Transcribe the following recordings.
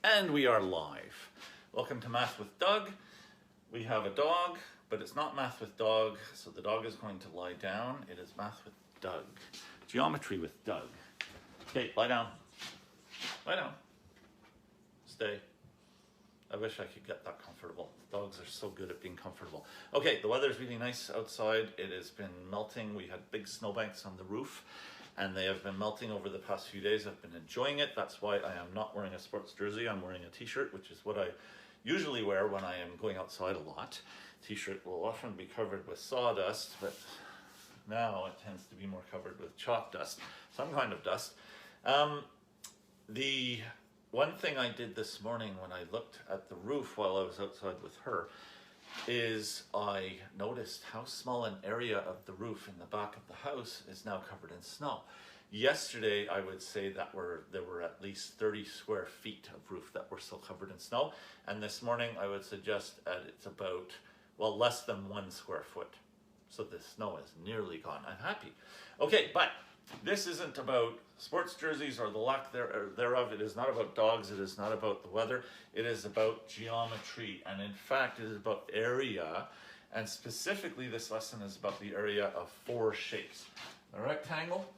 And we are live. Welcome to Math with Doug. We have a dog, but it's not Math with Dog, so the dog is going to lie down. It is Math with Doug. Geometry with Doug. Okay, lie down. Lie down. Stay. I wish I could get that comfortable. Dogs are so good at being comfortable. Okay, the weather is really nice outside. It has been melting. We had big snowbanks on the roof, and they have been melting over the past few days. I've been enjoying it. That's why I am not wearing a sports jersey. I'm wearing a t-shirt, which is what I usually wear when I am going outside a lot. T-shirt will often be covered with sawdust, but now it tends to be more covered with chalk dust, some kind of dust. The one thing I did this morning when I looked at the roof while I was outside with her is I noticed how small an area of the roof in the back of the house is now covered in snow. Yesterday, I would say that there were at least 30 square feet of roof that were still covered in snow. And this morning, I would suggest that it's about, well, less than 1 square foot. So the snow is nearly gone. I'm happy. Okay, but this isn't about sports jerseys or the lack thereof. It is not about dogs. It is not about the weather. It is about geometry. And in fact, it is about area. And specifically, this lesson is about the area of 4 shapes. The rectangle,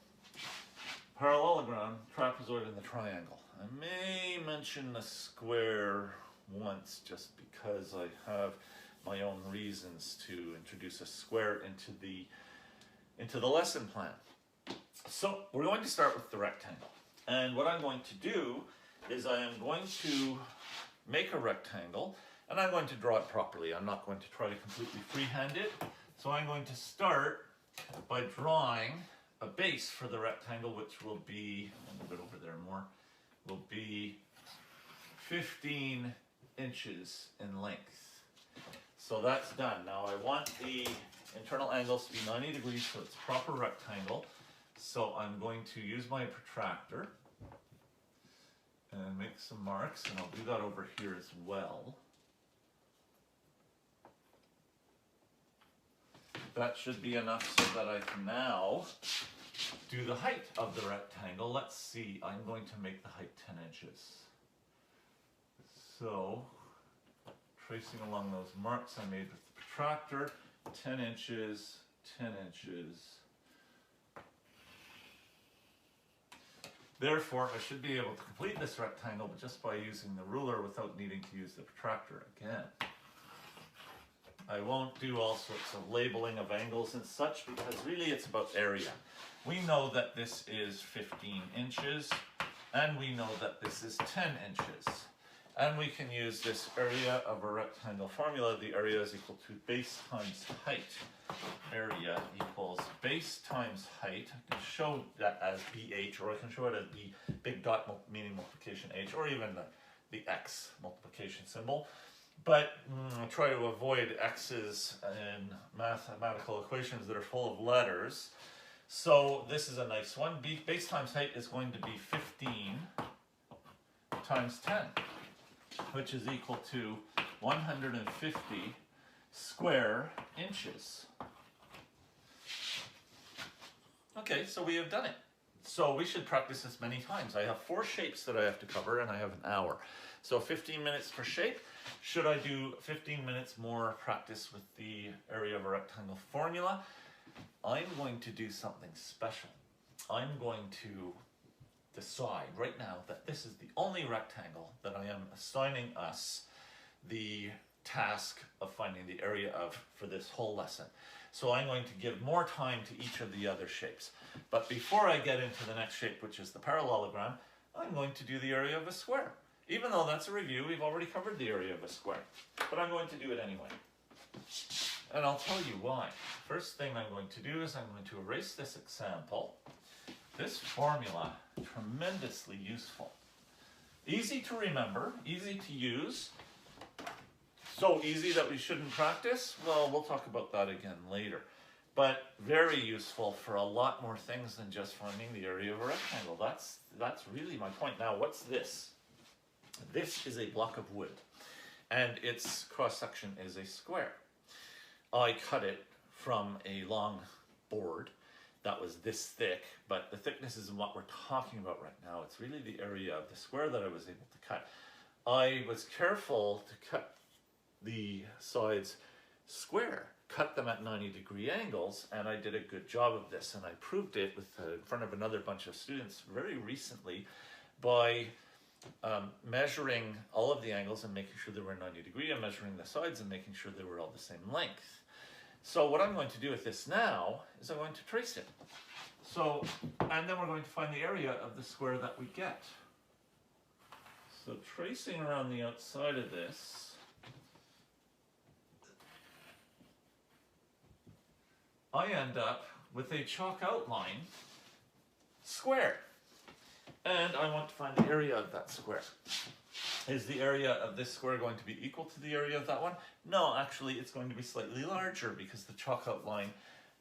parallelogram, trapezoid, and the triangle. I may mention the square once just because I have my own reasons to introduce a square into the lesson plan. So we're going to start with the rectangle. And what I'm going to do is I am going to make a rectangle and I'm going to draw it properly. I'm not going to try to completely freehand it. So I'm going to start by drawing a base for the rectangle, which will be, a little bit over there more, will be 15 inches in length. So that's done. Now I want the internal angles to be 90 degrees so it's a proper rectangle. So I'm going to use my protractor and make some marks, and I'll do that over here as well. That should be enough so that I can now do the height of the rectangle. Let's see, I'm going to make the height 10 inches. So, tracing along those marks I made with the protractor, 10 inches, 10 inches. Therefore, I should be able to complete this rectangle just by using the ruler without needing to use the protractor again. I won't do all sorts of labeling of angles and such because really it's about area. We know that this is 15 inches and we know that this is 10 inches. And we can use this area of a rectangle formula. The area is equal to base times height. Area equals base times height. I can show that as BH, or I can show it as B, big dot meaning multiplication H, or even the X multiplication symbol. But try to avoid X's in mathematical equations that are full of letters. So this is a nice one. Base times height is going to be 15 times 10. Which is equal to 150 square inches. Okay, so we have done it. So we should practice this many times. I have 4 shapes that I have to cover and I have an hour. So 15 minutes per shape. Should I do 15 minutes more practice with the area of a rectangle formula? I'm going to do something special. I'm going to decide right now that this is the only rectangle that I am assigning us the task of finding the area of for this whole lesson. So I'm going to give more time to each of the other shapes. But before I get into the next shape, which is the parallelogram, I'm going to do the area of a square. Even though that's a review, we've already covered the area of a square. But I'm going to do it anyway. And I'll tell you why. First thing I'm going to do is I'm going to erase this example. This formula, tremendously useful. Easy to remember, easy to use. So easy that we shouldn't practice? Well, we'll talk about that again later. But very useful for a lot more things than just finding the area of a rectangle. That's really my point. Now, what's this? This is a block of wood, and its cross-section is a square. I cut it from a long board that was this thick, but the thickness isn't what we're talking about right now. It's really the area of the square that I was able to cut. I was careful to cut the sides square, cut them at 90-degree angles, and I did a good job of this. And I proved it in front of another bunch of students very recently by measuring all of the angles and making sure they were 90-degree, and measuring the sides and making sure they were all the same length. So what I'm going to do with this now is I'm going to trace it. So, and then we're going to find the area of the square that we get. So tracing around the outside of this, I end up with a chalk outline square. And I want to find the area of that square. Is the area of this square going to be equal to the area of that one? No, actually it's going to be slightly larger because the chalk outline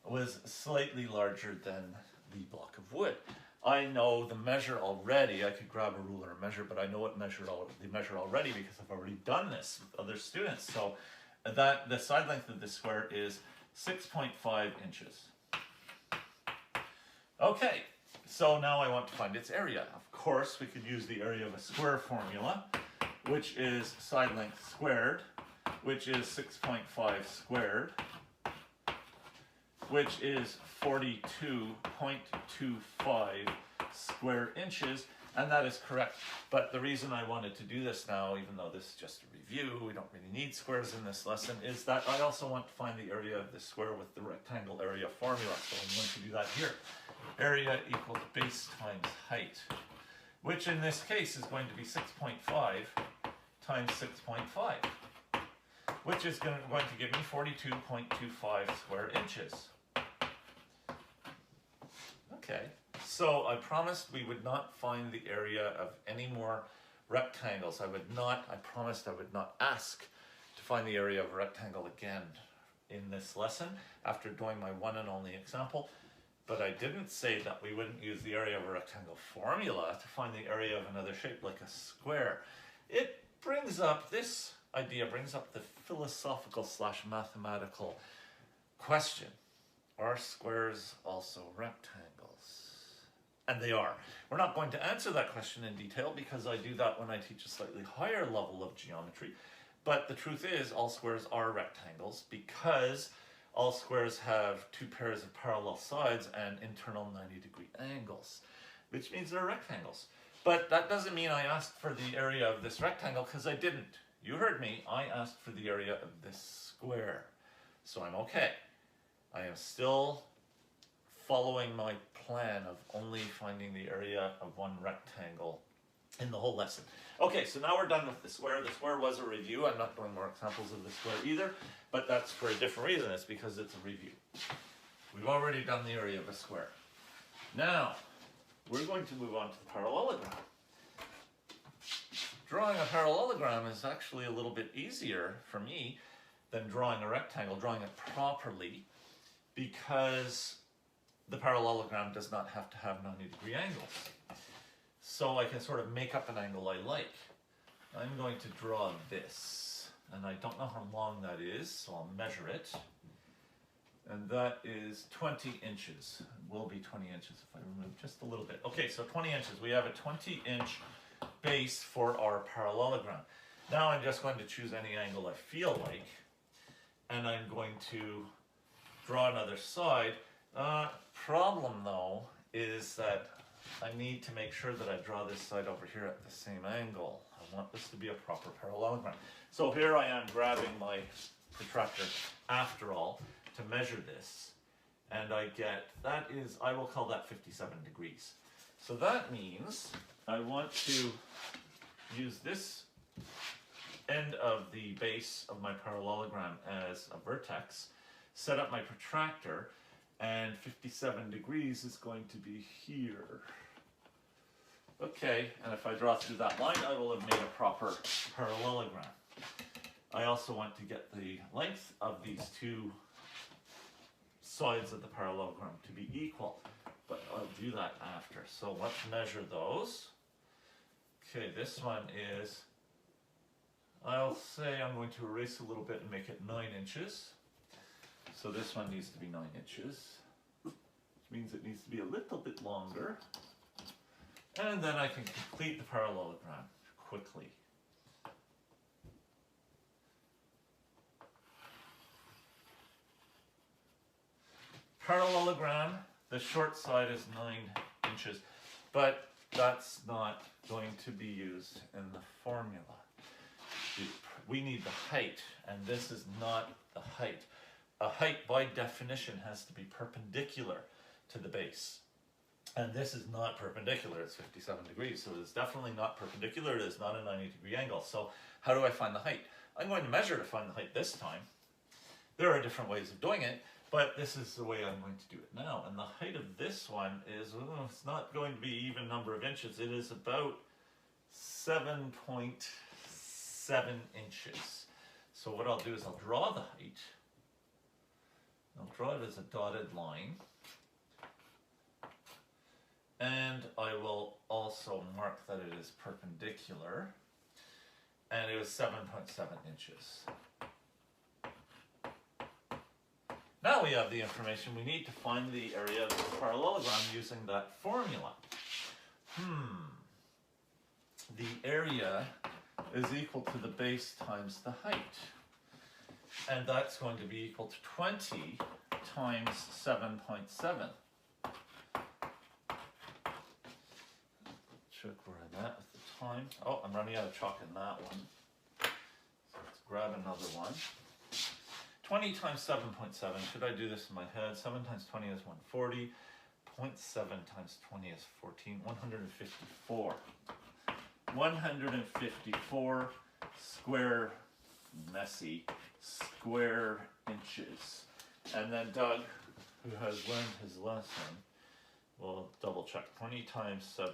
was slightly larger than the block of wood. I know the measure already. I could grab a ruler and measure, but I know what the measure already because I've already done this with other students. So that the side length of this square is 6.5 inches. Okay. So now I want to find its area. Of course, we could use the area of a square formula, which is side length squared, which is 6.5 squared, which is 42.25 square inches, and that is correct. But the reason I wanted to do this now, even though this is just a review, we don't really need squares in this lesson, is that I also want to find the area of the square with the rectangle area formula. So I'm going to do that here. Area equals base times height, which in this case is going to be 6.5 times 6.5, which is going to give me 42.25 square inches. Okay, so I promised we would not find the area of any more rectangles. I promised I would not ask to find the area of a rectangle again in this lesson after doing my one and only example. But I didn't say that we wouldn't use the area of a rectangle formula to find the area of another shape like a square. It brings up, this idea brings up the philosophical / mathematical question. Are squares also rectangles? And they are. We're not going to answer that question in detail because I do that when I teach a slightly higher level of geometry. But the truth is all squares are rectangles because all squares have two pairs of parallel sides and internal 90-degree angles, which means they're rectangles. But that doesn't mean I asked for the area of this rectangle because I didn't. You heard me. I asked for the area of this square. So I'm okay. I am still following my plan of only finding the area of one rectangle in the whole lesson. Okay, so now we're done with the square. The square was a review. I'm not doing more examples of the square either, but that's for a different reason. It's because it's a review. We've already done the area of a square. Now, we're going to move on to the parallelogram. Drawing a parallelogram is actually a little bit easier for me than drawing a rectangle, drawing it properly, because the parallelogram does not have to have 90-degree angles. So I can sort of make up an angle I like. I'm going to draw this, and I don't know how long that is, so I'll measure it. And that is 20 inches. It will be 20 inches if I remove just a little bit. Okay, so 20 inches. We have a 20-inch base for our parallelogram. Now I'm just going to choose any angle I feel like, and I'm going to draw another side. Problem though is that I need to make sure that I draw this side over here at the same angle. I want this to be a proper parallelogram. So here I am grabbing my protractor after all to measure this, and I get, that is, I will call that 57 degrees. So that means I want to use this end of the base of my parallelogram as a vertex, set up my protractor, and 57 degrees is going to be here. Okay, and if I draw through that line, I will have made a proper parallelogram. I also want to get the length of these two sides of the parallelogram to be equal, but I'll do that after. So let's measure those. Okay, this one is, I'll say I'm going to erase a little bit and make it 9 inches. So this one needs to be 9 inches, which means it needs to be a little bit longer. And then I can complete the parallelogram quickly. parallelogram, the short side is 9 inches, but that's not going to be used in the formula. We need the height, and this is not the height. A height, by definition, has to be perpendicular to the base. And this is not perpendicular, it's 57 degrees, so it's definitely not perpendicular, it is not a 90-degree angle. So how do I find the height? I'm going to measure to find the height this time. There are different ways of doing it, but this is the way I'm going to do it now. And the height of this one is, it's not going to be even number of inches, it is about 7.7 inches. So what I'll do is I'll draw the height. I'll draw it as a dotted line. And I will also mark that it is perpendicular. And it was 7.7 inches. Now we have the information we need to find the area of the parallelogram using that formula. The area is equal to the base times the height. And that's going to be equal to 20 times 7.7. Check where I'm at with the time. Oh, I'm running out of chalk in that one. So let's grab another one. 20 times 7.7. Should I do this in my head? 7 times 20 is 140. 0.7 times 20 is 14. 154. 154 square, messy, square inches. And then Doug, who has learned his lesson, will double check. 20 times 7.7.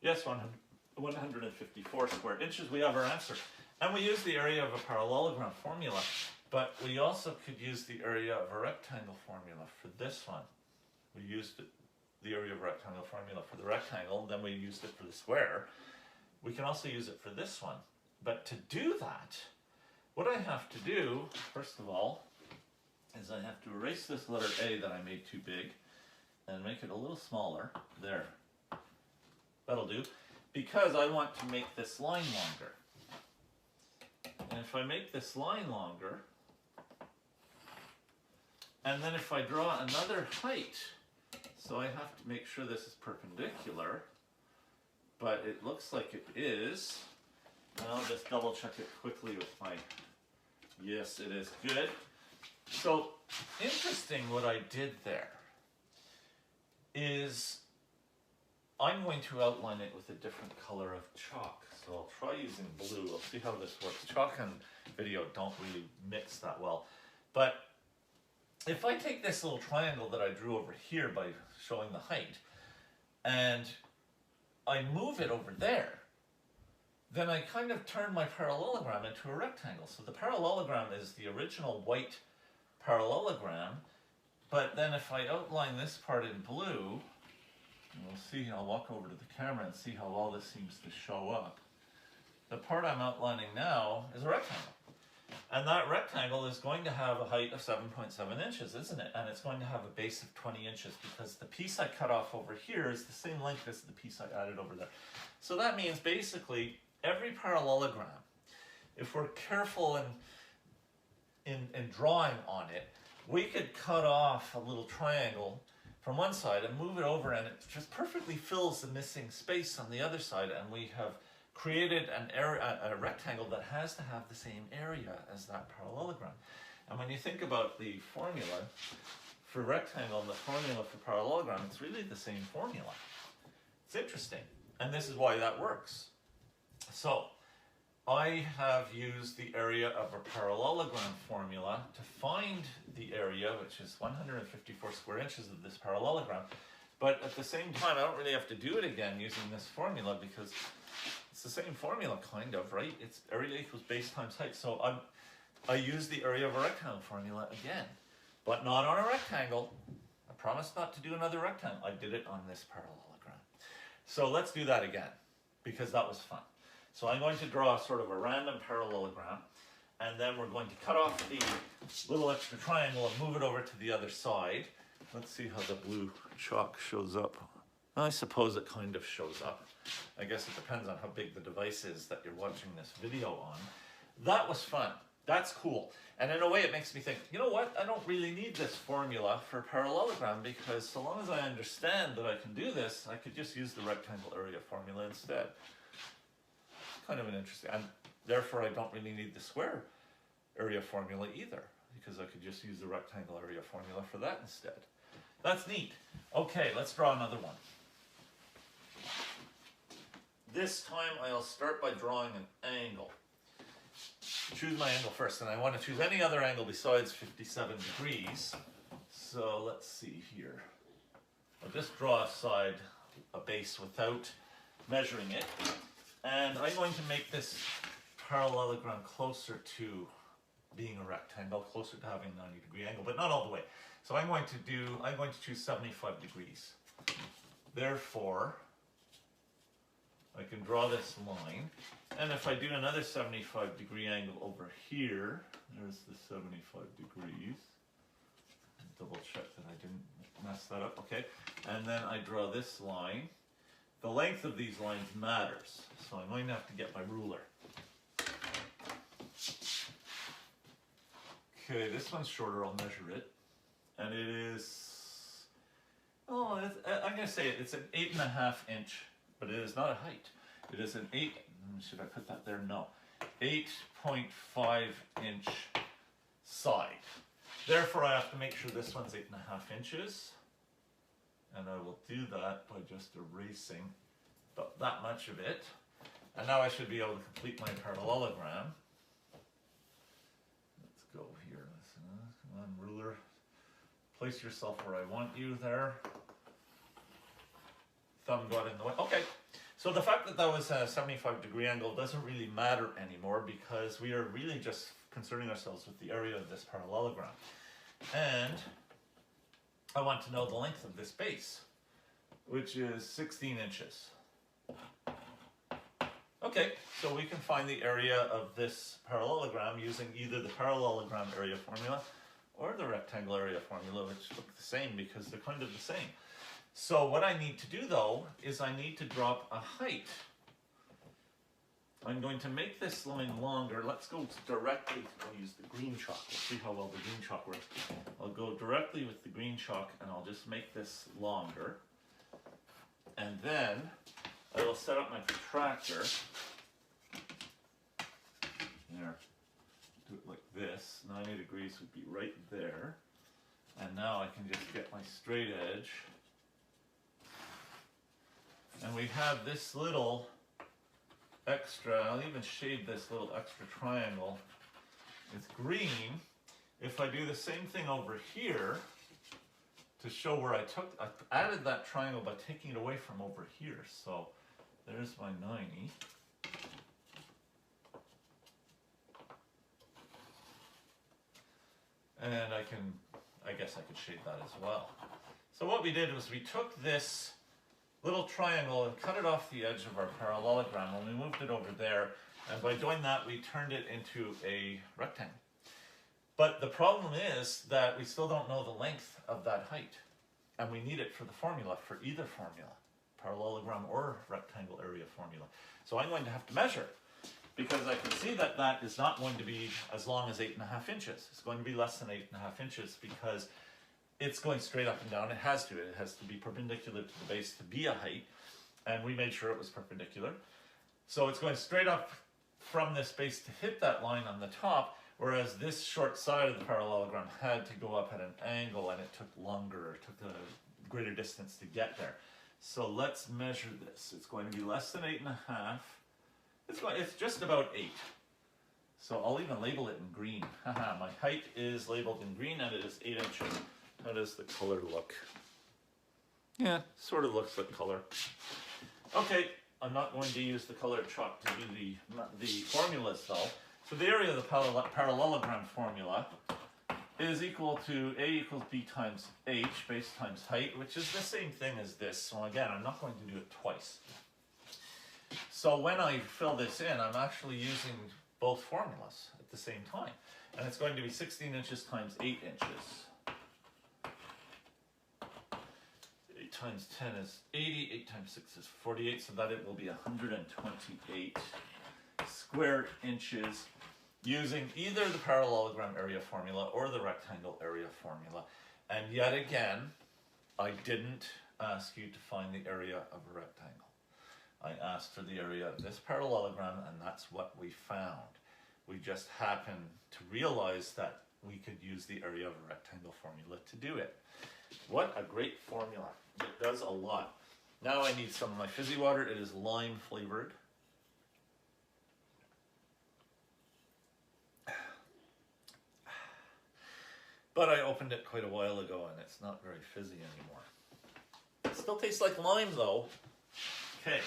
Yes, 154 square inches. We have our answer. And we use the area of a parallelogram formula, but we also could use the area of a rectangle formula for this one. We used the area of a rectangle formula for the rectangle, then we used it for the square. We can also use it for this one. But to do that, what I have to do, first of all, is I have to erase this letter A that I made too big and make it a little smaller. There. That'll do. Because I want to make this line longer. And if I make this line longer, and then if I draw another height, so I have to make sure this is perpendicular, but it looks like it is. And I'll just double check it quickly with my, yes, it is good. So interesting what I did there is I'm going to outline it with a different color of chalk. So I'll try using blue. We'll see how this works. Chalk and video don't really mix that well. But if I take this little triangle that I drew over here by showing the height, and I move it over there, then I kind of turn my parallelogram into a rectangle. So the parallelogram is the original white parallelogram, but then if I outline this part in blue, we'll see, I'll walk over to the camera and see how all this seems to show up. The part I'm outlining now is a rectangle. And that rectangle is going to have a height of 7.7 inches, isn't it? And it's going to have a base of 20 inches because the piece I cut off over here is the same length as the piece I added over there. So that means basically every parallelogram, if we're careful in drawing on it, we could cut off a little triangle from one side and move it over, and it just perfectly fills the missing space on the other side, and we have created a rectangle that has to have the same area as that parallelogram. And when you think about the formula for rectangle and the formula for parallelogram, it's really the same formula. It's interesting, and this is why that works. So I have used the area of a parallelogram formula to find the area, which is 154 square inches of this parallelogram. But at the same time, I don't really have to do it again using this formula because it's the same formula, kind of, right? It's area equals base times height. So I use the area of a rectangle formula again, but not on a rectangle. I promised not to do another rectangle. I did it on this parallelogram. So let's do that again because that was fun. So I'm going to draw sort of a random parallelogram, and then we're going to cut off the little extra triangle and move it over to the other side. Let's see how the blue chalk shows up. I suppose it kind of shows up. I guess it depends on how big the device is that you're watching this video on. That was fun. That's cool. And in a way it makes me think, you know what, I don't really need this formula for parallelogram, because so long as I understand that I can do this, I could just use the rectangle area formula instead. Kind of an interesting, and therefore I don't really need the square area formula either, because I could just use the rectangle area formula for that instead. That's neat. Okay, let's draw another one. This time I'll start by drawing an angle. Choose my angle first, and I want to choose any other angle besides 57 degrees. So let's see here. I'll just draw a base without measuring it. And I'm going to make this parallelogram closer to being a rectangle, closer to having a 90-degree angle, but not all the way. So I'm going to choose 75 degrees. Therefore, I can draw this line, and if I do another 75-degree angle over here, there's the 75 degrees. Double check that I didn't mess that up, okay. And then I draw this line. The length of these lines matters, so I'm going to have to get my ruler. Okay, this one's shorter, I'll measure it. And it is, I'm going to say it's an 8.5 inch, but it is not a height. It is an should I put that there? No. 8.5 inch side. Therefore, I have to make sure this one's 8.5 inches. And I will do that by just erasing about that much of it. And now I should be able to complete my parallelogram. Let's go here. Come on, ruler. Place yourself where I want you there. Thumb got in the way. Okay. So the fact that that was a 75-degree angle doesn't really matter anymore, because we are really just concerning ourselves with the area of this parallelogram. And I want to know the length of this base, which is 16 inches. Okay, so we can find the area of this parallelogram using either the parallelogram area formula or the rectangle area formula, which look the same because they're kind of the same. So what I need to do, though, is I need to drop a height. I'm going to make this line longer. Let's go directly, I'll use the green chalk. We'll see how well the green chalk works. I'll go directly with the green chalk, and I'll just make this longer. And then I will set up my protractor. There. Do it like this. 90 degrees would be right there. And now I can just get my straight edge. And we have this little extra, I'll even shade this little extra triangle with green. If I do the same thing over here to show where I added that triangle by taking it away from over here. So there's my 90. And I guess I could shade that as well. So what we did was we took this little triangle and cut it off the edge of our parallelogram, and we moved it over there, and by doing that we turned it into a rectangle. But the problem is that we still don't know the length of that height, and we need it for the formula, for either formula, parallelogram or rectangle area formula. So I'm going to have to measure, because I can see that that is not going to be as long as 8.5 inches. It's going to be less than 8.5 inches because it's going straight up and down. It has to be perpendicular to the base to be a height, and we made sure it was perpendicular. So it's going straight up from this base to hit that line on the top, whereas this short side of the parallelogram had to go up at an angle, and it took longer, it took a greater distance to get there. So let's measure this. It's going to be less than 8.5. It's just about 8. So I'll even label it in green. Haha, my height is labeled in green, and it is 8 inches. How does the color look? Yeah, sort of looks like color. Okay, I'm not going to use the colored chalk to do the formulas though. So the area of the parallelogram formula is equal to A equals B times H, base times height, which is the same thing as this. So again, I'm not going to do it twice. So when I fill this in, I'm actually using both formulas at the same time. And it's going to be 16 inches times 8 inches. 8 times 10 is 80, 8 times 6 is 48, so that it will be 128 square inches. using either the parallelogram area formula or the rectangle area formula. And yet again, I didn't ask you to find the area of a rectangle. I asked for the area of this parallelogram, and that's what we found. We just happened to realize that we could use the area of a rectangle formula to do it. What a great formula. It does a lot. Now I need some of my fizzy water. It is lime flavored. But I opened it quite a while ago and it's not very fizzy anymore. It still tastes like lime though. Okay,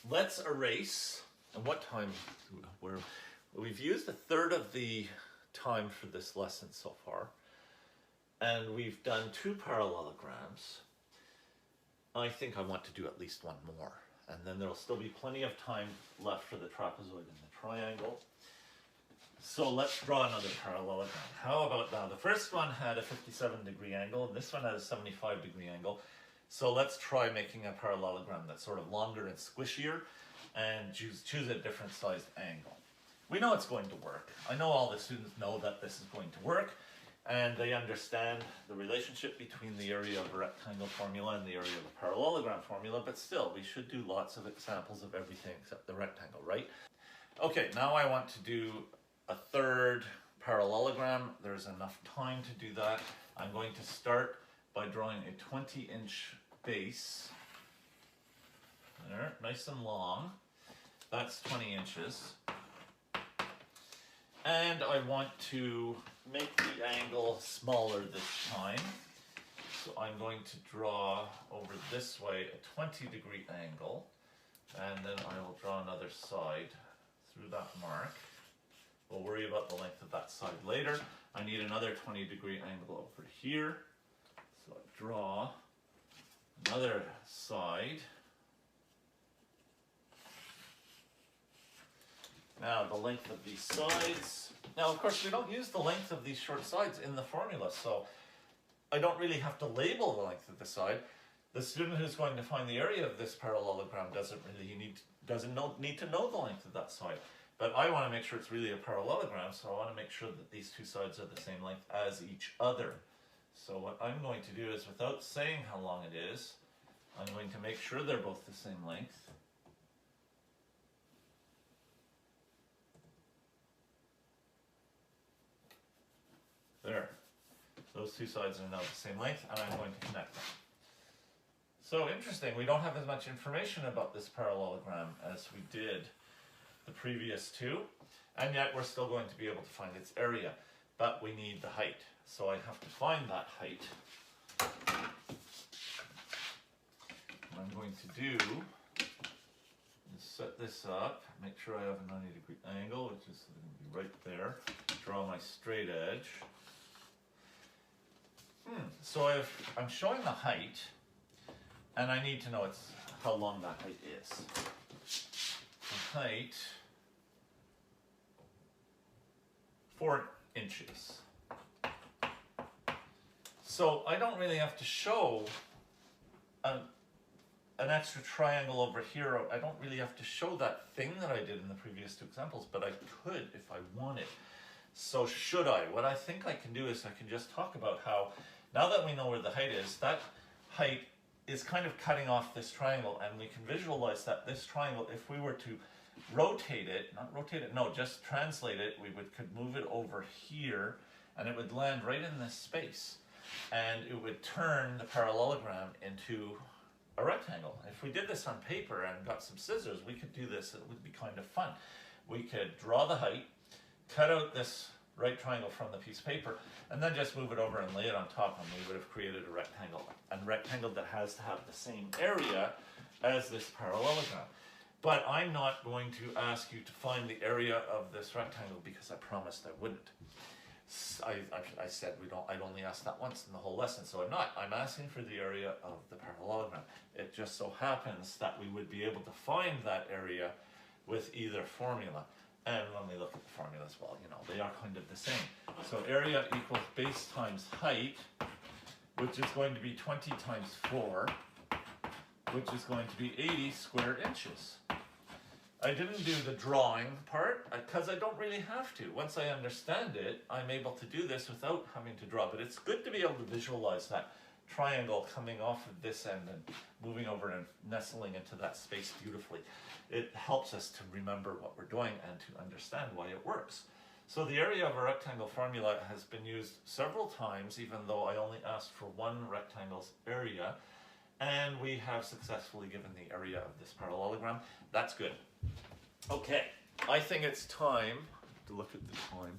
let's erase. And what time? We've used a third of the time for this lesson so far. And we've done 2 parallelograms. I think I want to do at least one more. And then there'll still be plenty of time left for the trapezoid and the triangle. So let's draw another parallelogram. How about now? The first one had a 57-degree angle, and this one had a 75-degree angle. So let's try making a parallelogram that's sort of longer and squishier, and choose a different sized angle. We know it's going to work. I know all the students know that this is going to work, and they understand the relationship between the area of a rectangle formula and the area of a parallelogram formula, but still, we should do lots of examples of everything except the rectangle, right? Okay, now I want to do a third parallelogram. There's enough time to do that. I'm going to start by drawing a 20-inch base. There, nice and long. That's 20 inches. And I want to make the angle smaller this time. So I'm going to draw over this way a 20-degree angle. And then I will draw another side through that mark. We'll worry about the length of that side later. I need another 20-degree angle over here. So I draw another side. Now the length of these sides. Now of course we don't use the length of these short sides in the formula, so I don't really have to label the length of the side. The student who's going to find the area of this parallelogram doesn't need to know the length of that side. But I want to make sure it's really a parallelogram, so I want to make sure that these two sides are the same length as each other. So what I'm going to do is, without saying how long it is, I'm going to make sure they're both the same length. There. Those two sides are now the same length, and I'm going to connect them. So interesting, we don't have as much information about this parallelogram as we did the previous two, and yet we're still going to be able to find its area, but we need the height. So I have to find that height. What I'm going to do is set this up, make sure I have a 90-degree angle, which is going to be right there, draw my straight edge. So I'm showing the height, and I need to know how long that height is. The height, 4 inches. So I don't really have to show an extra triangle over here. I don't really have to show that thing that I did in the previous two examples, but I could if I wanted. So should I? What I think I can do is I can just talk about how, now that we know where the height is, that height is kind of cutting off this triangle, and we can visualize that this triangle, if we were to rotate it, just translate it, could move it over here, and it would land right in this space, and it would turn the parallelogram into a rectangle. If we did this on paper and got some scissors, we could do this. It would be kind of fun. We could draw the height, cut out this right triangle from the piece of paper, and then just move it over and lay it on top, and we would have created a rectangle that has to have the same area as this parallelogram. But I'm not going to ask you to find the area of this rectangle because I promised I wouldn't. I said I'd only ask that once in the whole lesson, so I'm asking for the area of the parallelogram. It just so happens that we would be able to find that area with either formula. And when we look at the formulas, well, they are kind of the same. So area equals base times height, which is going to be 20 times 4, which is going to be 80 square inches. I didn't do the drawing part because I don't really have to. Once I understand it, I'm able to do this without having to draw. But it's good to be able to visualize that triangle coming off of this end and moving over and nestling into that space beautifully. It helps us to remember what we're doing and to understand why it works. So the area of a rectangle formula has been used several times, even though I only asked for one rectangle's area. And we have successfully given the area of this parallelogram. That's good. Okay, I think it's time to look at the time.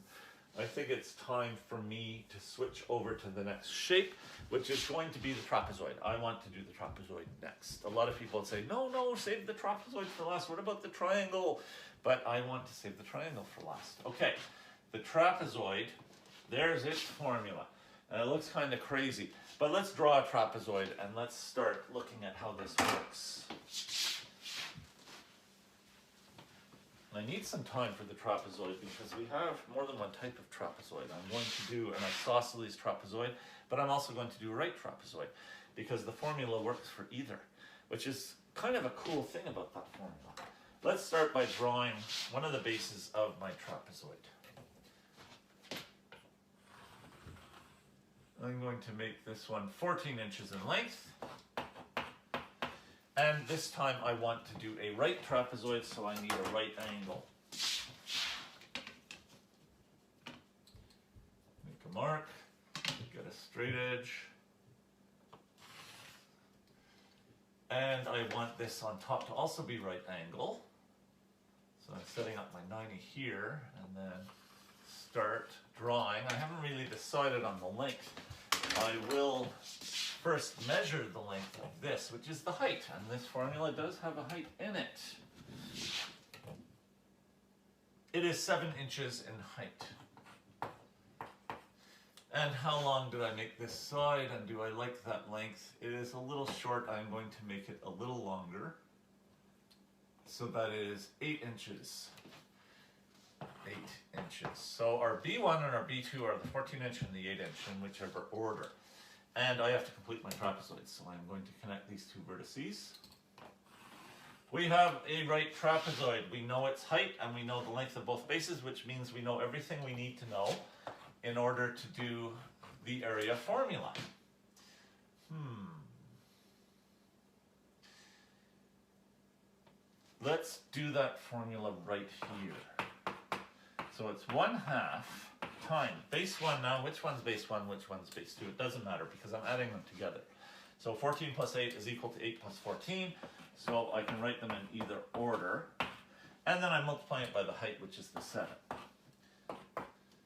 I think it's time for me to switch over to the next shape, which is going to be the trapezoid. I want to do the trapezoid next. A lot of people would say, no, save the trapezoid for last. What about the triangle? But I want to save the triangle for last. Okay, the trapezoid, there's its formula. And it looks kind of crazy. But let's draw a trapezoid and let's start looking at how this works. I need some time for the trapezoid because we have more than one type of trapezoid. I'm going to do an isosceles trapezoid, but I'm also going to do a right trapezoid because the formula works for either, which is kind of a cool thing about that formula. Let's start by drawing one of the bases of my trapezoid. I'm going to make this one 14 inches in length. And this time I want to do a right trapezoid, so I need a right angle. Make a mark, get a straight edge. And I want this on top to also be right angle. So I'm setting up my 90 here and then start drawing. I haven't really decided on the length. I will first measure the length of this, which is the height, and this formula does have a height in it. It is 7 inches in height. And how long did I make this side, and do I like that length? It is a little short. I'm going to make it a little longer. So that is 8 inches. 8 inches. So our B1 and our B2 are the 14 inch and the 8 inch in whichever order. And I have to complete my trapezoid, so I'm going to connect these two vertices. We have a right trapezoid. We know its height and we know the length of both bases, which means we know everything we need to know in order to do the area formula. Let's do that formula right here. So it's 1/2 times base 1 now. Which one's base 1, which one's base 2? It doesn't matter because I'm adding them together. So 14 plus 8 is equal to 8 plus 14. So I can write them in either order. And then I multiply it by the height, which is the 7.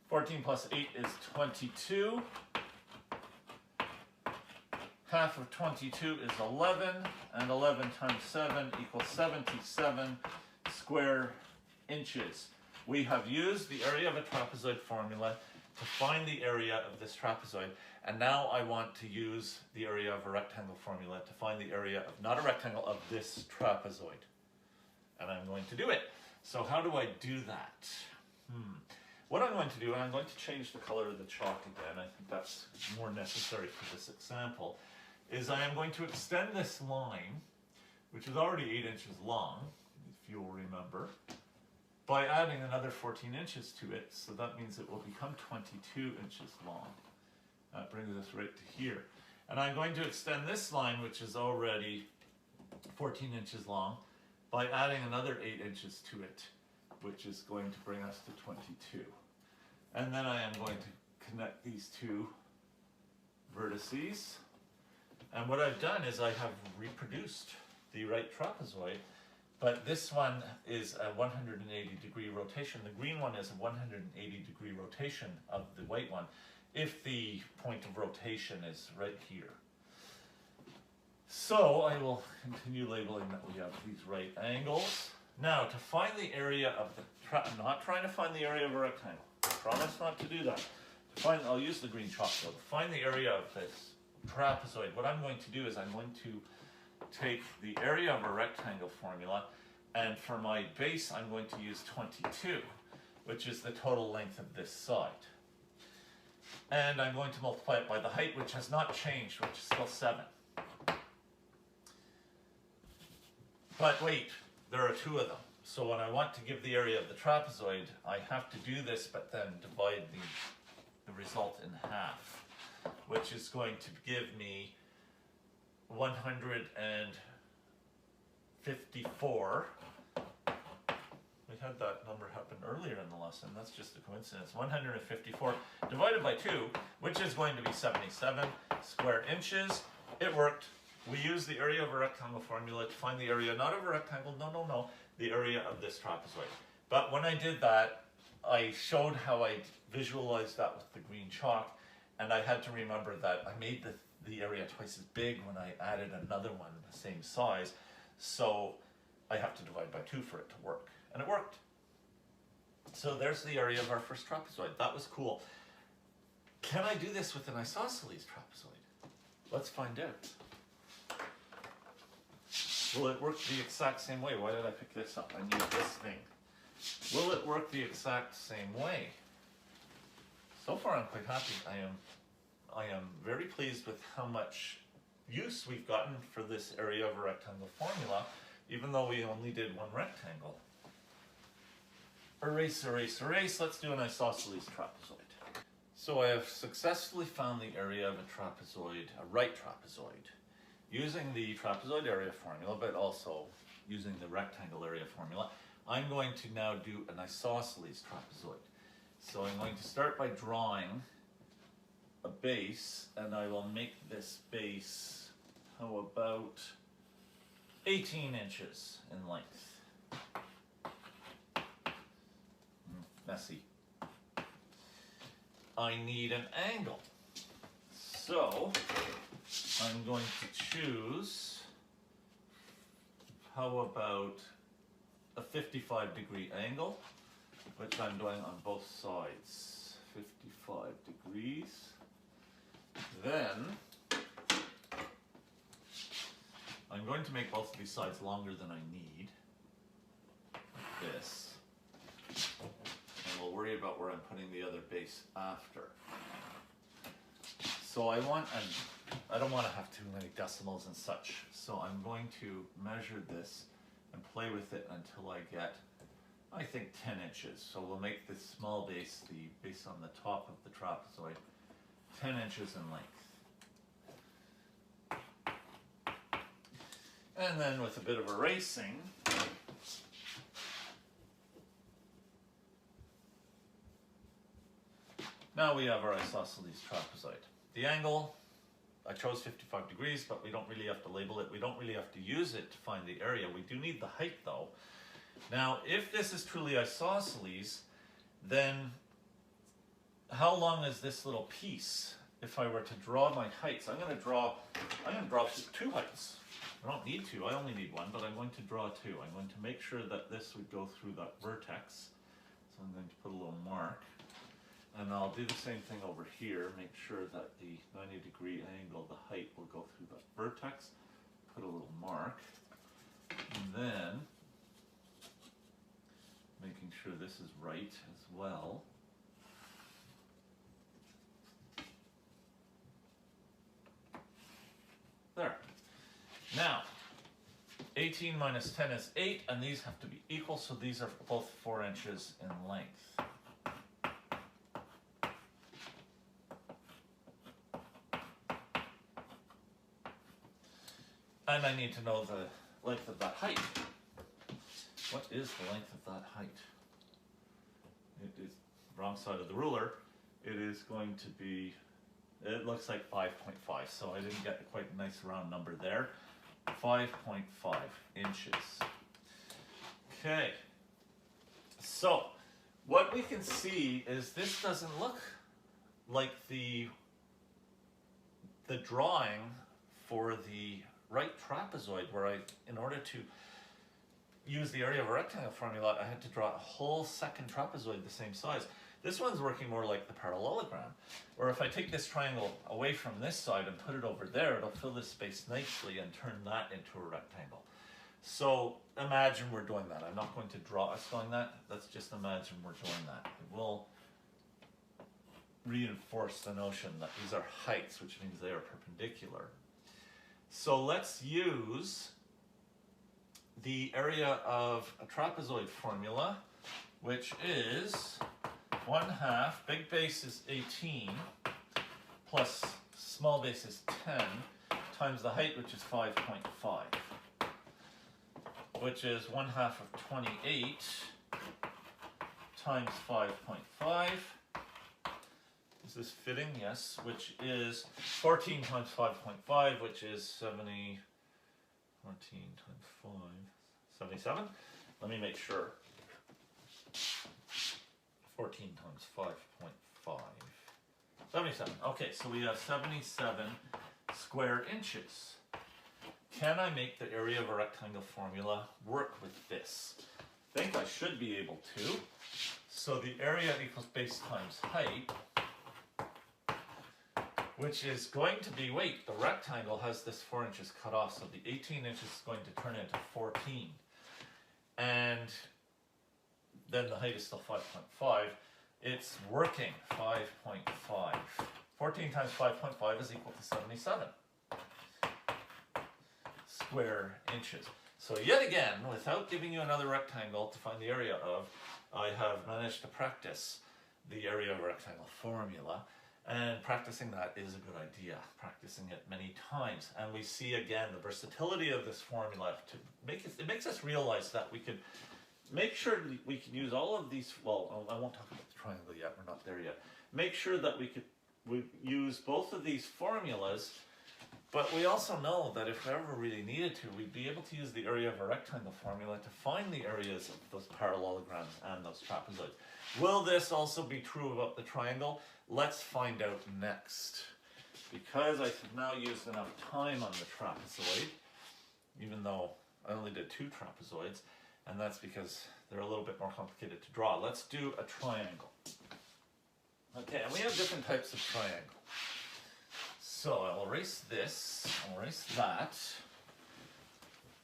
14 plus 8 is 22. Half of 22 is 11. And 11 times 7 equals 77 square inches. We have used the area of a trapezoid formula to find the area of this trapezoid, and now I want to use the area of a rectangle formula to find the area of, not a rectangle, of this trapezoid. And I'm going to do it. So how do I do that? What I'm going to do, and I'm going to change the color of the chalk again, I think that's more necessary for this example, is I am going to extend this line, which is already 8 inches long, if you'll remember, by adding another 14 inches to it, so that means it will become 22 inches long. That brings us right to here. And I'm going to extend this line, which is already 14 inches long, by adding another 8 inches to it, which is going to bring us to 22. And then I am going to connect these two vertices. And what I've done is I have reproduced the right trapezoid. But this one is a 180-degree rotation. The green one is a 180-degree rotation of the white one, if the point of rotation is right here. So I will continue labeling that we have these right angles. Now, to find the area of the I'm not trying to find the area of a rectangle. I promise not to do that. To find, I'll use the green chalk though. To find the area of this trapezoid, what I'm going to do is I'm going to take the area of a rectangle formula, and for my base I'm going to use 22, which is the total length of this side. And I'm going to multiply it by the height, which has not changed, which is still 7. But wait, there are 2 of them. So when I want to give the area of the trapezoid, I have to do this, but then divide the result in half, which is going to give me 154. We had that number happen earlier in the lesson. That's just a coincidence. 154 divided by 2, which is going to be 77 square inches. It worked. We used the area of a rectangle formula to find the area, not of a rectangle, no, the area of this trapezoid. But when I did that, I showed how I visualized that with the green chalk, and I had to remember that I made the area twice as big when I added another one the same size, so I have to divide by 2 for it to work. And it worked. So there's the area of our first trapezoid. That was cool. Can I do this with an isosceles trapezoid? Let's find out. Will it work the exact same way? Why did I pick this up? I need this thing. Will it work the exact same way? So far I'm quite happy. I am very pleased with how much use we've gotten for this area of a rectangle formula, even though we only did one rectangle. Erase, erase, erase. Let's do an isosceles trapezoid. So I have successfully found the area of a trapezoid, a right trapezoid, using the trapezoid area formula, but also using the rectangle area formula. I'm going to now do an isosceles trapezoid. So I'm going to start by drawing a base, and I will make this base, how about 18 inches in length. Messy. I need an angle. So I'm going to choose, how about a 55-degree angle, which I'm doing on both sides. 55 degrees. Then I'm going to make both of these sides longer than I need, like this. And we'll worry about where I'm putting the other base after. So I don't want to have too many decimals and such. So I'm going to measure this and play with it until I get, I think, 10 inches. So we'll make this small base, the base on the top of the trapezoid, 10 inches in length. And then with a bit of erasing, now we have our isosceles trapezoid. The angle, I chose 55 degrees, but we don't really have to label it. We don't really have to use it to find the area. We do need the height though. Now, if this is truly isosceles, then how long is this little piece? If I were to draw my heights, I'm going to draw 2 heights. I don't need 2, I only need 1, but I'm going to draw 2. I'm going to make sure that this would go through that vertex. So I'm going to put a little mark. And I'll do the same thing over here, make sure that the 90-degree angle, the height, will go through that vertex. Put a little mark. And then, making sure this is right as well. There. Now, 18 minus 10 is 8, and these have to be equal, so these are both 4 inches in length. And I need to know the length of that height. What is the length of that height? It is wrong side of the ruler. It is going to be, it looks like 5.5, so I didn't get quite a nice round number there. 5.5 inches. Okay. So, what we can see is this doesn't look like the drawing for the right trapezoid, where in order to use the area of a rectangle formula, I had to draw a whole second trapezoid the same size. This one's working more like the parallelogram, where if I take this triangle away from this side and put it over there, it'll fill this space nicely and turn that into a rectangle. So imagine we're doing that. I'm not going to draw us doing that. Let's just imagine we're doing that. It will reinforce the notion that these are heights, which means they are perpendicular. So let's use the area of a trapezoid formula, which is 1/2, big base is 18, plus small base is 10, times the height, which is 5.5, which is 1/2 of 28 times 5.5. Is this fitting? Yes, which is 14 times 5.5, which is 70, 14 times 5, 77. Let me make sure. 14 times 5.5, 77. Okay, so we have 77 square inches. Can I make the area of a rectangle formula work with this? I think I should be able to. So the area equals base times height, which is going to be, wait, the rectangle has this 4 inches cut off, so the 18 inches is going to turn into 14. And then the height is still 5.5. It's working, 5.5. 14 times 5.5 is equal to 77 square inches. So yet again, without giving you another rectangle to find the area of, I have managed to practice the area of a rectangle formula. And practicing that is a good idea, practicing it many times. And we see again the versatility of this formula to make it, it makes us realize that we could make sure we can use all of these, well, I won't talk about the triangle yet, we're not there yet. Make sure that we use both of these formulas, but we also know that if we ever really needed to, we'd be able to use the area of a rectangle formula to find the areas of those parallelograms and those trapezoids. Will this also be true about the triangle? Let's find out next. Because I've now used enough time on the trapezoid, even though I only did 2 trapezoids, and that's because they're a little bit more complicated to draw. Let's do a triangle. Okay, and we have different types of triangle. So I'll erase this, I'll erase that.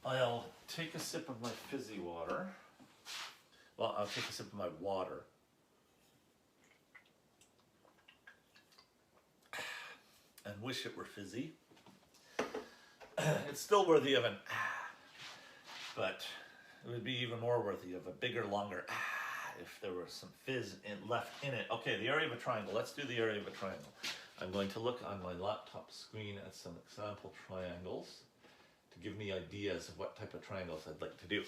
I'll take a sip of my fizzy water. Well, I'll take a sip of my water. And wish it were fizzy. It's still worthy of an but it would be even more worthy of a bigger, longer if there were some fizz left in it. Okay, the area of a triangle. Let's do the area of a triangle. I'm going to look on my laptop screen at some example triangles to give me ideas of what type of triangles I'd like to do.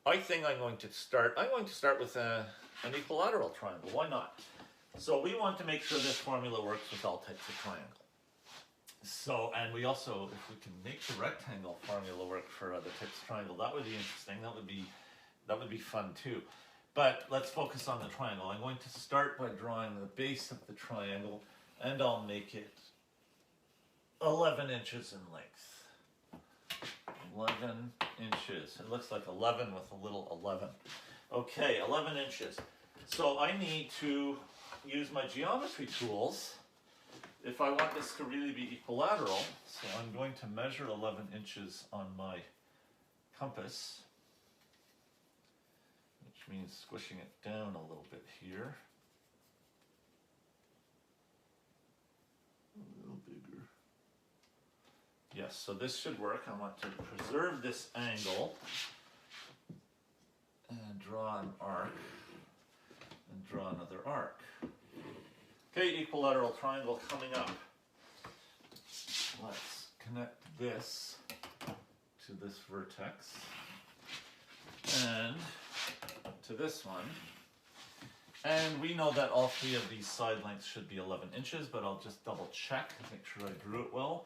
I think I'm going to start with an equilateral triangle. Why not? So we want to make sure this formula works with all types of triangle. So, and we also, if we can make the rectangle formula work for other types of triangle, that would be interesting. That would be fun too. But let's focus on the triangle. I'm going to start by drawing the base of the triangle, and I'll make it 11 inches in length. 11 inches. It looks like 11 with a little 11. Okay, 11 inches. So I need to use my geometry tools if I want this to really be equilateral. So I'm going to measure 11 inches on my compass, which means squishing it down a little bit here. A little bigger. Yes, so this should work. I want to preserve this angle and draw an arc and draw another arc. Okay, equilateral triangle coming up. Let's connect this to this vertex and to this one. And we know that all 3 of these side lengths should be 11 inches, but I'll just double check and make sure I drew it well.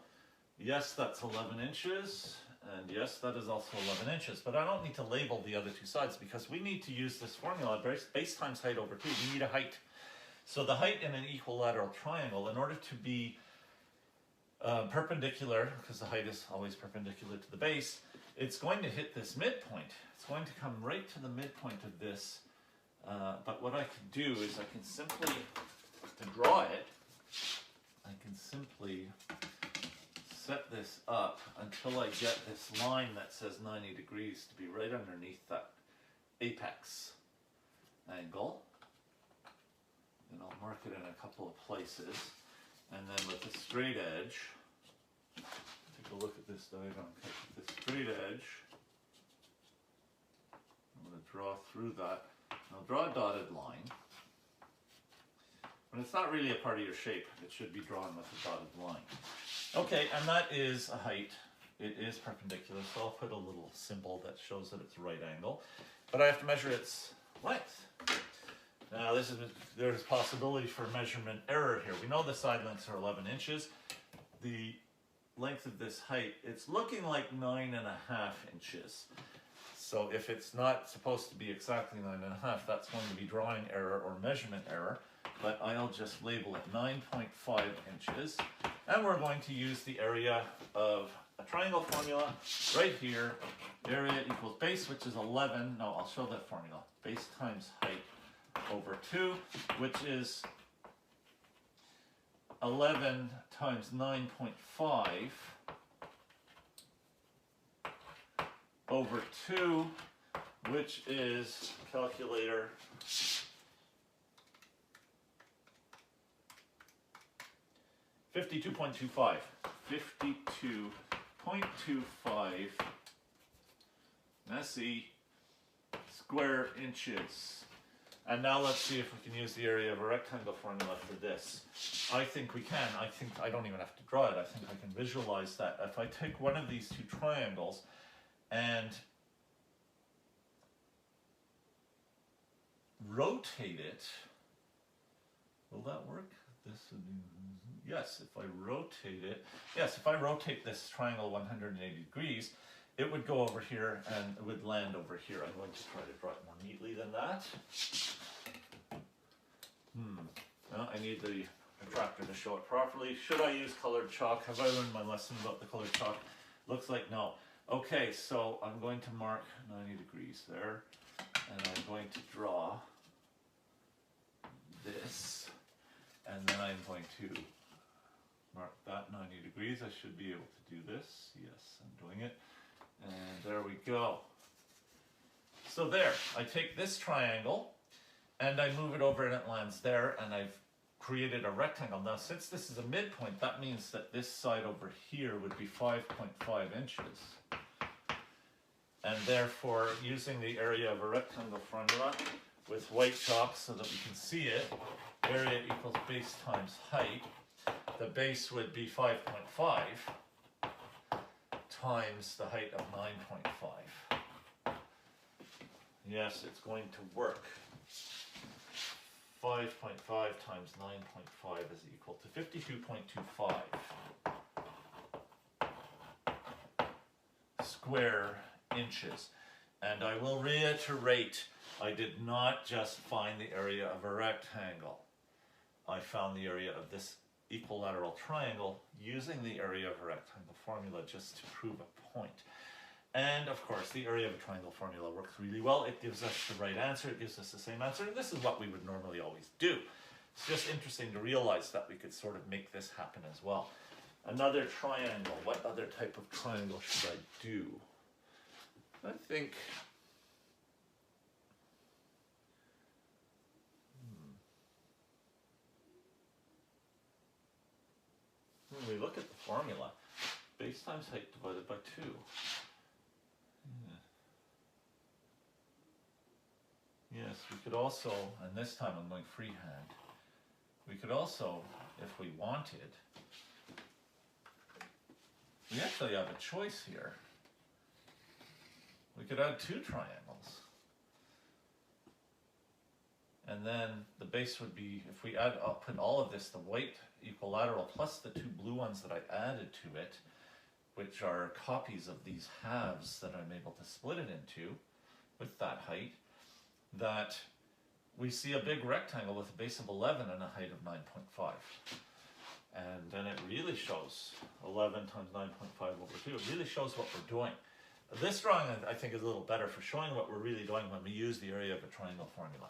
Yes, that's 11 inches, and yes, that is also 11 inches, but I don't need to label the other 2 sides because we need to use this formula, base times height over 2. We need a height. So the height in an equilateral triangle, in order to be perpendicular, because the height is always perpendicular to the base, it's going to hit this midpoint. It's going to come right to the midpoint of this. But what I can do is I can simply, to draw it, I can simply set this up until I get this line that says 90 degrees to be right underneath that apex angle. And I'll mark it in a couple of places. And then with the straight edge, take a look at this diagram. Okay, with the straight edge, draw through that. I'll draw a dotted line. But it's not really a part of your shape. It should be drawn with a dotted line. Okay, and that is a height. It is perpendicular, so I'll put a little symbol that shows that it's a right angle. But I have to measure its length. Now there's possibility for measurement error here. We know the side lengths are 11 inches. The length of this height, it's looking like 9.5 inches. So if it's not supposed to be exactly 9.5, that's going to be drawing error or measurement error. But I'll just label it 9.5 inches. And we're going to use the area of a triangle formula right here. Area equals base, which is 11. No, I'll show that formula. Base times height over 2, which is 11 times 9.5 over 2, which is, calculator, 52.25. 52.25 messy square inches. And now let's see if we can use the area of a rectangle formula for this. I think we can. I don't even have to draw it. I think I can visualize that. If I take one of these two triangles and rotate it, will that work? This would be, yes, if I rotate it, yes, if I rotate this triangle 180 degrees, it would go over here and it would land over here. I'm going to try to draw it more neatly than that. Well, I need the protractor to show it properly. Should I use colored chalk? Have I learned my lesson about the colored chalk? Looks like no. Okay, so I'm going to mark 90 degrees there, and I'm going to draw this, and then I'm going to mark that 90 degrees. I should be able to do this. Yes, I'm doing it. And there we go. So there, I take this triangle and I move it over and it lands there, and I've created a rectangle. Now since this is a midpoint, that means that this side over here would be 5.5 inches. And therefore, using the area of a rectangle formula with white chalk so that we can see it, area equals base times height. The base would be 5.5 times the height of 9.5. Yes, it's going to work. 5.5 times 9.5 is equal to 52.25 square inches. And I will reiterate, I did not just find the area of a rectangle. I found the area of this equilateral triangle using the area of a rectangle formula just to prove a point. And of course, the area of a triangle formula works really well. It gives us the right answer. It gives us the same answer. And this is what we would normally always do. It's just interesting to realize that we could sort of make this happen as well. Another triangle. What other type of triangle should I do? I think... When we look at the formula, base times height divided by 2. Yes, we could also, and this time I'm going freehand, we could also, if we wanted, we actually have a choice here. We could add 2 triangles. And then the base would be, if we add, I'll put all of this, the white equilateral plus the 2 blue ones that I added to it, which are copies of these halves that I'm able to split it into with that height, that we see a big rectangle with a base of 11 and a height of 9.5. And then it really shows 11 times 9.5 over 2. It really shows what we're doing. This drawing, I think, is a little better for showing what we're really doing when we use the area of a triangle formula.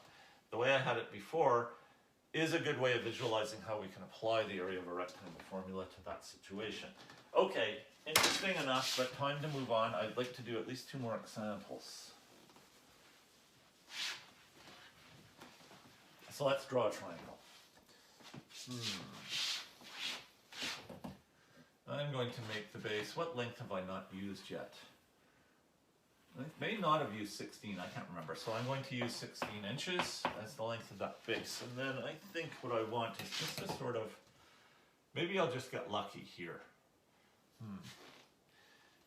The way I had it before is a good way of visualizing how we can apply the area of a rectangle formula to that situation. Okay, interesting enough, but time to move on. I'd like to do at least 2 more examples. So let's draw a triangle. I'm going to make the base. What length have I not used yet? I may not have used 16, I can't remember. So I'm going to use 16 inches as the length of that base. And then I think what I want is just to sort of, maybe I'll just get lucky here.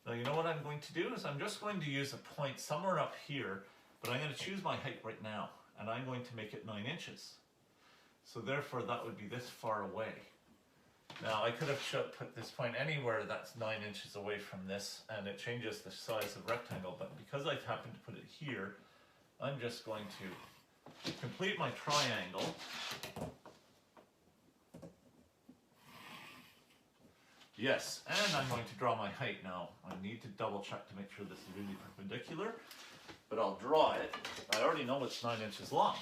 Now you know what I'm going to do is I'm just going to use a point somewhere up here, but I'm going to choose my height right now. And I'm going to make it 9 inches. So therefore that would be this far away. Now I could have put this point anywhere that's 9 inches away from this and it changes the size of the rectangle, but because I happen to put it here, I'm just going to complete my triangle. Yes, and I'm going to draw my height now. I need to double check to make sure this is really perpendicular, but I'll draw it. I already know it's 9 inches long.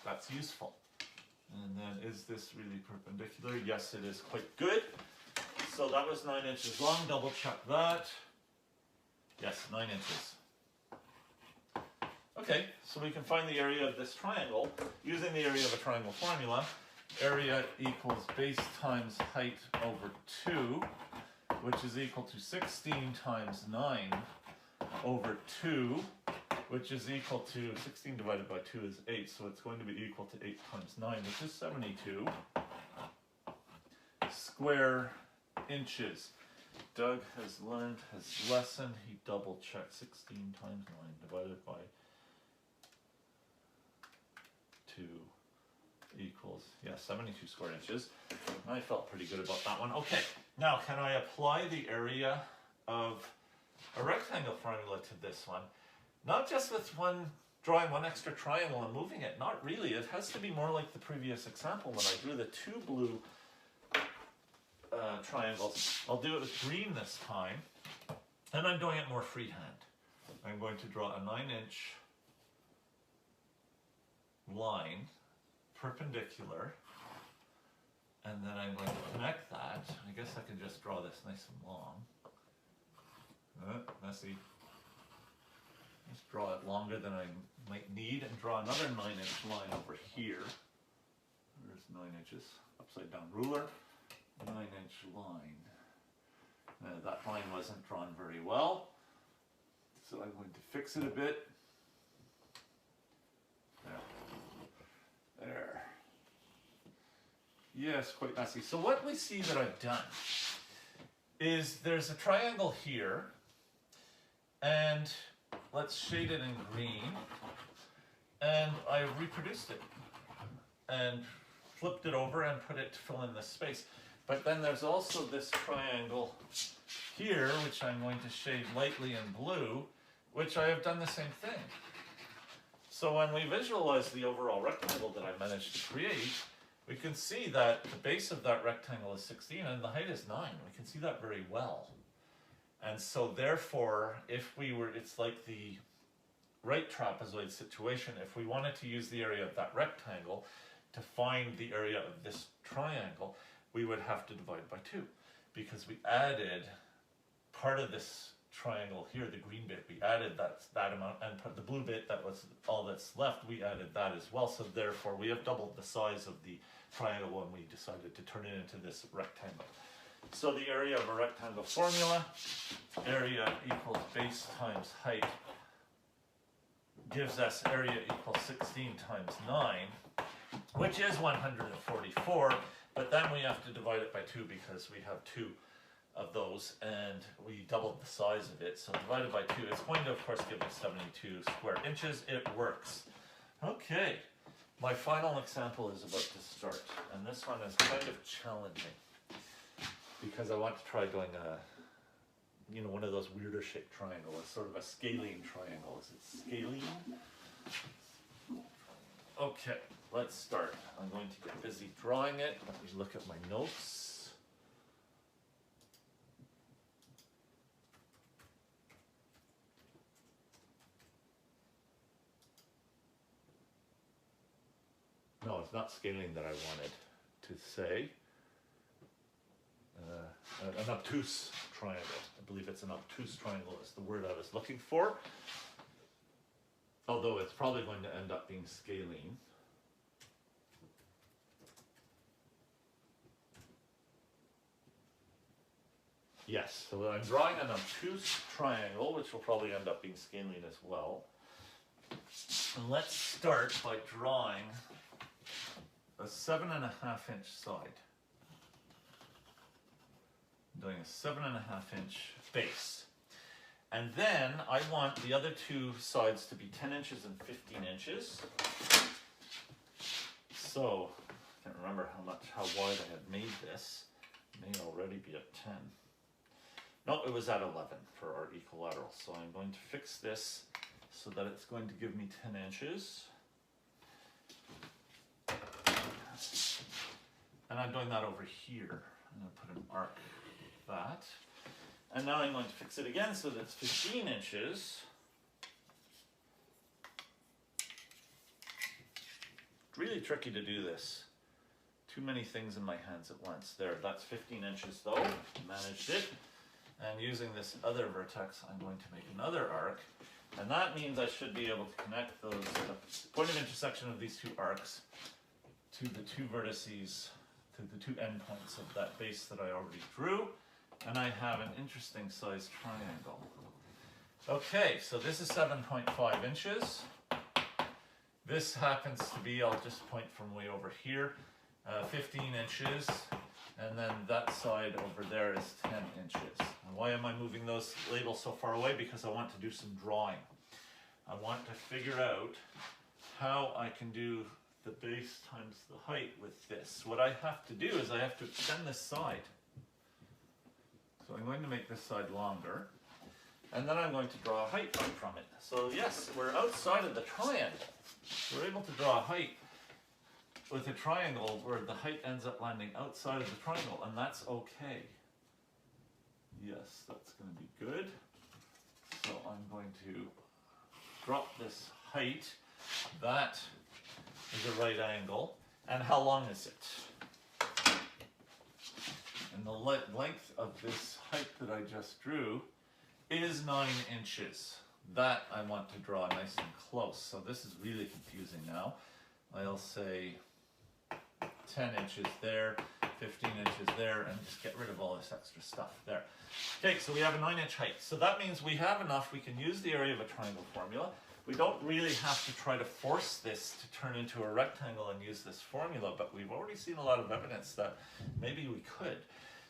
That's useful. And then, is this really perpendicular? Yes, it is quite good. So that was 9 inches long. Double check that. Yes, 9 inches. Okay, so we can find the area of this triangle using the area of a triangle formula. Area equals base times height over 2, which is equal to 16 times 9 over 2, which is equal to, 16 divided by 2 is 8, so it's going to be equal to 8 times 9, which is 72 square inches. Doug has learned his lesson. He double checked 16 times 9 divided by 2 equals, 72 square inches. I felt pretty good about that one. Okay, now can I apply the area of a rectangle formula to this one? Not just with drawing one extra triangle and moving it, not really. It has to be more like the previous example when I drew the 2 blue triangles. I'll do it with green this time, and I'm doing it more freehand. I'm going to draw a 9-inch line, perpendicular, and then I'm going to connect that. I guess I can just draw this nice and long. Messy. Let's draw it longer than I might need and draw another 9-inch line over here. There's 9 inches, upside down ruler, 9-inch line. That line wasn't drawn very well, so I'm going to fix it a bit. There. Yes, quite messy. So what we see that I've done is there's a triangle here, and let's shade it in green, and I reproduced it and flipped it over and put it to fill in this space. But then there's also this triangle here, which I'm going to shade lightly in blue, which I have done the same thing. So when we visualize the overall rectangle that I managed to create, we can see that the base of that rectangle is 16 and the height is 9. We can see that very well. And so therefore, it's like the right trapezoid situation. If we wanted to use the area of that rectangle to find the area of this triangle, we would have to divide by 2, because we added part of this triangle here, the green bit, we added that amount, and put the blue bit, that was all that's left, we added that as well. So therefore we have doubled the size of the triangle when we decided to turn it into this rectangle. So the area of a rectangle formula, area equals base times height, gives us area equals 16 times 9, which is 144, but then we have to divide it by 2 because we have 2 of those, and we doubled the size of it. So divided by 2, it's going to, of course, give us 72 square inches. It works. Okay, my final example is about to start, and this one is kind of challenging because I want to try doing one of those weirder shaped triangles, sort of a scalene triangle. Is it scalene? Okay, let's start. I'm going to get busy drawing it. Let me look at my notes. No, it's not scaling that I wanted to say. An obtuse triangle. I believe it's an obtuse triangle is the word I was looking for. Although it's probably going to end up being scalene. Yes, so I'm drawing an obtuse triangle, which will probably end up being scalene as well. And let's start by drawing a 7.5-inch side. I'm doing a 7.5-inch base. And then I want the other two sides to be 10 inches and 15 inches. So, I can't remember how wide I had made this. It may already be at 10. No, it was at 11 for our equilateral. So I'm going to fix this so that it's going to give me 10 inches. And I'm doing that over here. I'm going to put an arc like that. And now I'm going to fix it again so that it's 15 inches. It's really tricky to do this. Too many things in my hands at once. There, that's 15 inches though. Managed it. And using this other vertex, I'm going to make another arc. And that means I should be able to connect those, the point of intersection of these two arcs to the two vertices, to the two endpoints of that base that I already drew. And I have an interesting sized triangle. Okay, so this is 7.5 inches. This happens to be, I'll just point from way over here, 15 inches. And then that side over there is 10 inches. And why am I moving those labels so far away? Because I want to do some drawing. I want to figure out how I can do the base times the height with this. What I have to do is I have to extend this side. So I'm going to make this side longer. And then I'm going to draw a height from it. So yes, we're outside of the triangle. We're able to draw a height with a triangle where the height ends up landing outside of the triangle, and that's okay. Yes, that's going to be good. So I'm going to drop this height. That is a right angle. And how long is it? And the length of this height that I just drew is 9 inches. That I want to draw nice and close. So this is really confusing now. I'll say 10 inches there, 15 inches there, and just get rid of all this extra stuff there. Okay, so we have a 9-inch height. So that means we have enough. We can use the area of a triangle formula. We don't really have to try to force this to turn into a rectangle and use this formula, but we've already seen a lot of evidence that maybe we could.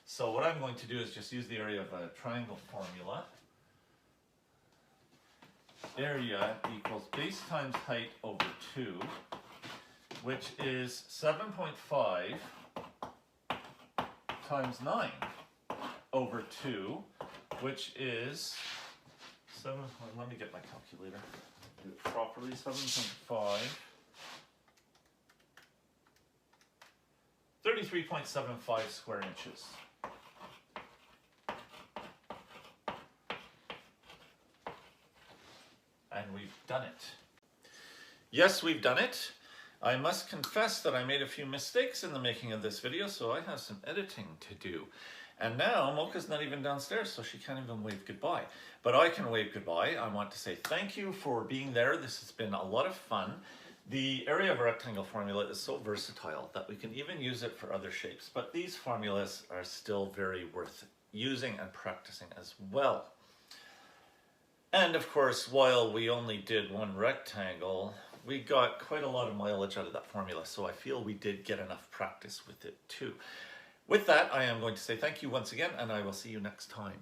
So what I'm going to do is just use the area of a triangle formula. Area equals base times height over 2, which is 7.5 times 9 over 2, which is 7, let me get my calculator, do it properly, 7.5, 33.75 square inches. And we've done it. Yes, we've done it. I must confess that I made a few mistakes in the making of this video, so I have some editing to do. And now Mocha's not even downstairs, so she can't even wave goodbye. But I can wave goodbye. I want to say thank you for being there. This has been a lot of fun. The area of a rectangle formula is so versatile that we can even use it for other shapes, but these formulas are still very worth using and practicing as well. And of course, while we only did one rectangle, we got quite a lot of mileage out of that formula, so I feel we did get enough practice with it too. With that, I am going to say thank you once again, and I will see you next time.